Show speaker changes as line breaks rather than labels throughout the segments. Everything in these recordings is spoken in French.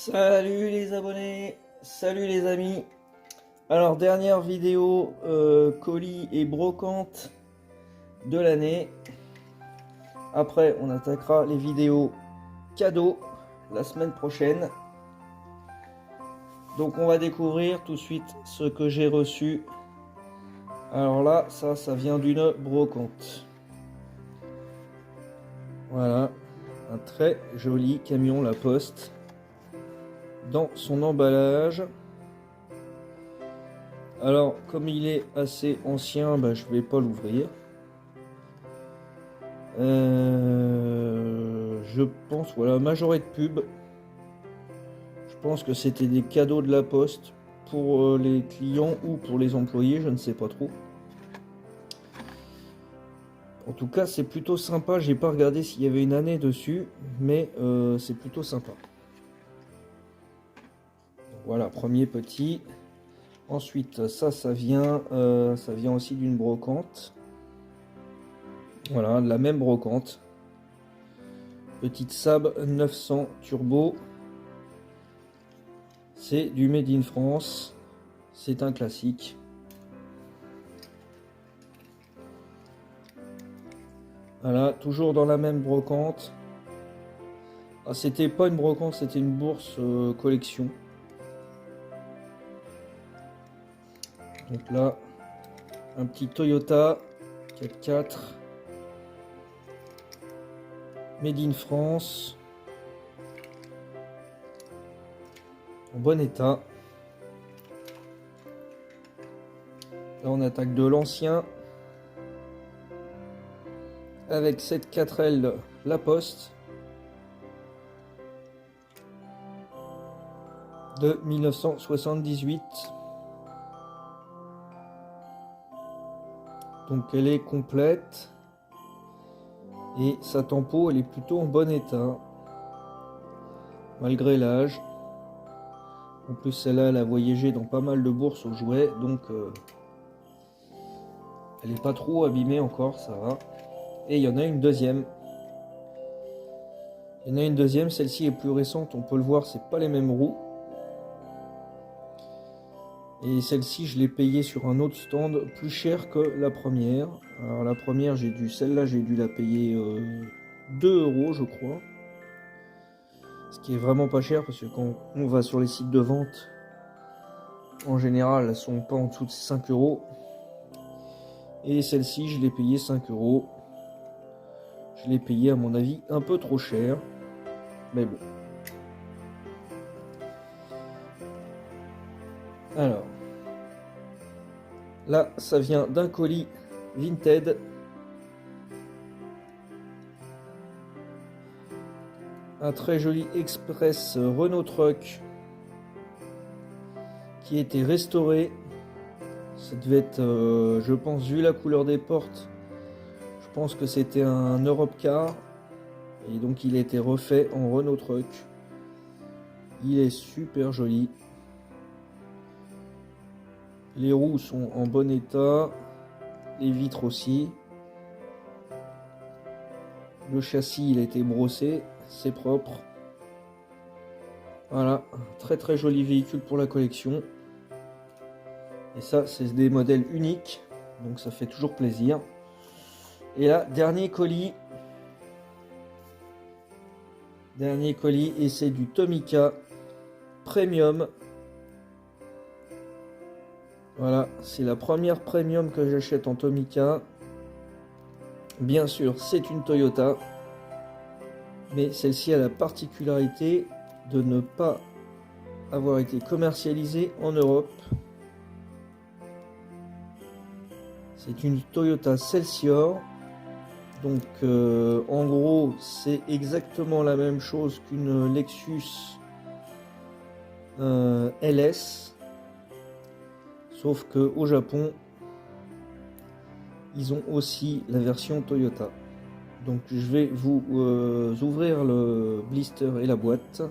Salut les abonnés, salut les amis. Alors dernière vidéo colis et brocante de l'année. Après on attaquera les vidéos cadeaux la semaine prochaine. Donc on va découvrir tout de suite ce que j'ai reçu. Alors là ça vient d'une brocante. Voilà, un très joli camion La Poste. Dans son emballage. Alors, comme il est assez ancien, je vais pas l'ouvrir. Je pense, voilà, majorette de pub. Je pense que c'était des cadeaux de La Poste pour les clients ou pour les employés, je ne sais pas trop. En tout cas, c'est plutôt sympa. J'ai pas regardé s'il y avait une année dessus, mais c'est plutôt sympa. Voilà, premier petit. Ensuite, ça vient aussi d'une brocante. Voilà, de la même brocante. Petite Saab 900 Turbo. C'est du Made in France. C'est un classique. Voilà, toujours dans la même brocante. Ah, c'était pas une brocante, c'était une bourse collection. Donc là, un petit Toyota 4x4 Made in France, en bon état. Là on attaque de l'ancien avec cette 4L La Poste de 1978. Donc elle est complète et sa tempo elle est plutôt en bon état malgré l'âge. En plus celle-là elle a voyagé dans pas mal de bourses aux jouets, donc elle est pas trop abîmée encore, ça va. Et il y en a une deuxième. Celle-ci est plus récente, on peut le voir, c'est pas les mêmes roues. Et celle-ci, je l'ai payée sur un autre stand plus cher que la première. Alors la première, celle-là, j'ai dû la payer 2 € je crois. Ce qui est vraiment pas cher parce que quand on va sur les sites de vente, en général, elles sont pas en dessous de 5 €. Et celle-ci, je l'ai payée 5 €. Je l'ai payée à mon avis un peu trop cher. Mais bon. Alors. Là, ça vient d'un colis Vinted. Un très joli Express Renault Truck qui a été restauré. Ça devait être, je pense, vu la couleur des portes, je pense que c'était un Europe Car. Et donc il a été refait en Renault Truck. Il est super joli. Les roues sont en bon état. Les vitres aussi. Le châssis il a été brossé. C'est propre. Voilà, un très très joli véhicule pour la collection. Et ça, c'est des modèles uniques. Donc ça fait toujours plaisir. Et là, dernier colis. Et c'est du Tomica Premium. Voilà, c'est la première Premium que j'achète en Tomica. Bien sûr, c'est une Toyota. Mais celle-ci a la particularité de ne pas avoir été commercialisée en Europe. C'est une Toyota Celsior. Donc en gros, c'est exactement la même chose qu'une Lexus LS. Sauf qu'au Japon, ils ont aussi la version Toyota. Donc je vais vous ouvrir le blister et la boîte.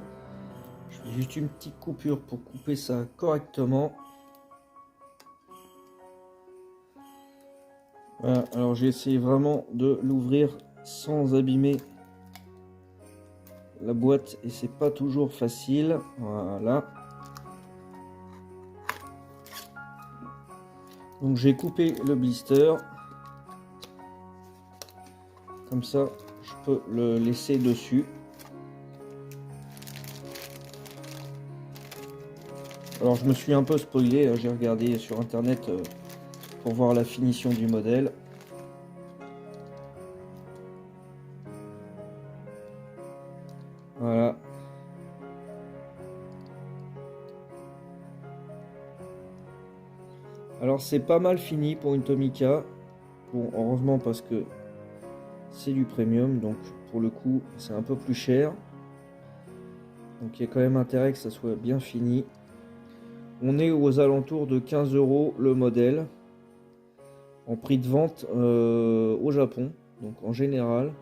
Je fais juste une petite coupure pour couper ça correctement. Voilà, alors j'ai essayé vraiment de l'ouvrir sans abîmer la boîte et c'est pas toujours facile. Voilà. Donc j'ai coupé le blister. Comme ça, je peux le laisser dessus. Alors je me suis un peu spoilé, j'ai regardé sur internet pour voir la finition du modèle. Voilà. Alors c'est pas mal fini pour une Tomica. Bon, heureusement parce que c'est du premium, donc pour le coup c'est un peu plus cher. Donc il y a quand même intérêt que ça soit bien fini. On est aux alentours de 15 € le modèle. En prix de vente au Japon. Donc en général,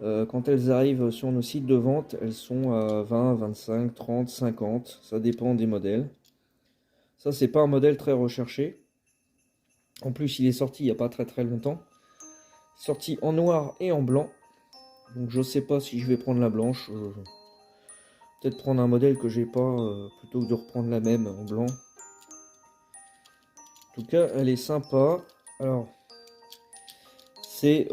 quand elles arrivent sur nos sites de vente, elles sont à 20, 25, 30, 50. Ça dépend des modèles. Ça, c'est pas un modèle très recherché. En plus, il est sorti il n'y a pas très longtemps. Sorti en noir et en blanc. Donc je sais pas si je vais prendre la blanche. Peut-être prendre un modèle que j'ai pas plutôt que de reprendre la même en blanc. En tout cas, elle est sympa. Alors, c'est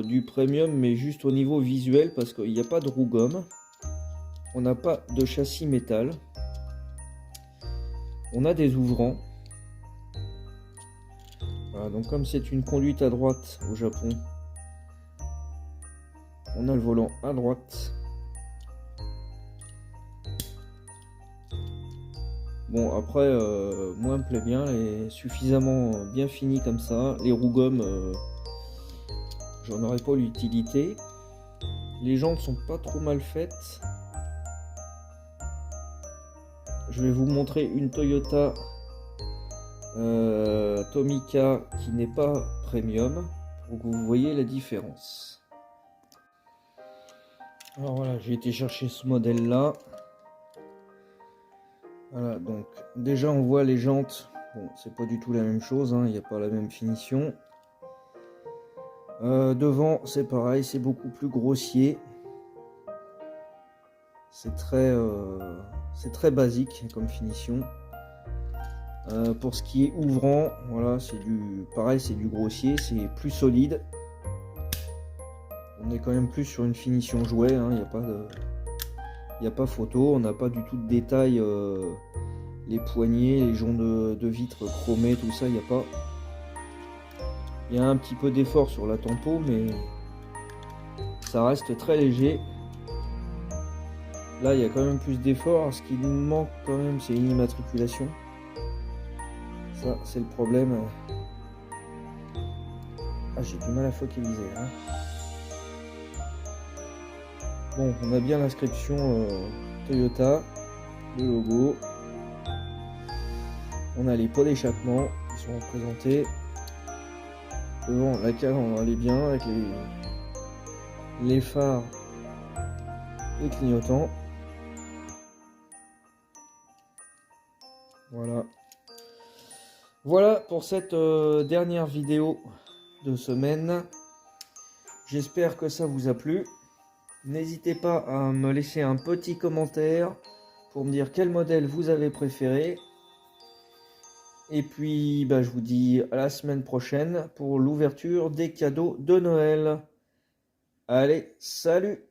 du premium, mais juste au niveau visuel, parce qu'il n'y a pas de roue gomme. On n'a pas de châssis métal. On a des ouvrants. Voilà, donc comme c'est une conduite à droite au Japon, on a le volant à droite. Bon, après, moi, elle me plaît bien, elle est suffisamment bien finie comme ça. Les roues gommes, j'en aurais pas l'utilité. Les jantes sont pas trop mal faites. Je vais vous montrer une Toyota Tomica qui n'est pas premium pour que vous voyez la différence. Alors voilà, j'ai été chercher ce modèle là. Voilà, donc déjà on voit les jantes. Bon, c'est pas du tout la même chose, hein, il n'y a pas la même finition. Devant, c'est pareil, c'est beaucoup plus grossier. C'est très basique comme finition. Pour ce qui est ouvrant, voilà, c'est du pareil, c'est du grossier, c'est plus solide. On est quand même plus sur une finition jouet, hein, il n'y a pas photo, on n'a pas du tout de détails, les poignées, les joncs de vitres chromés, tout ça, il n'y a pas. Il y a un petit peu d'effort sur la tempo, mais ça reste très léger. Là, il y a quand même plus d'effort. Ce qui nous manque quand même, c'est une immatriculation. Ça, c'est le problème. Ah, j'ai du mal à focaliser. Hein. Bon, on a bien l'inscription Toyota, le logo. On a les pots d'échappement qui sont représentés. Devant, la calandre, elle est bien avec les phares et clignotants. Voilà. Voilà pour cette dernière vidéo de semaine. J'espère que ça vous a plu. N'hésitez pas à me laisser un petit commentaire pour me dire quel modèle vous avez préféré. Et puis, bah, je vous dis à la semaine prochaine pour l'ouverture des cadeaux de Noël. Allez, salut!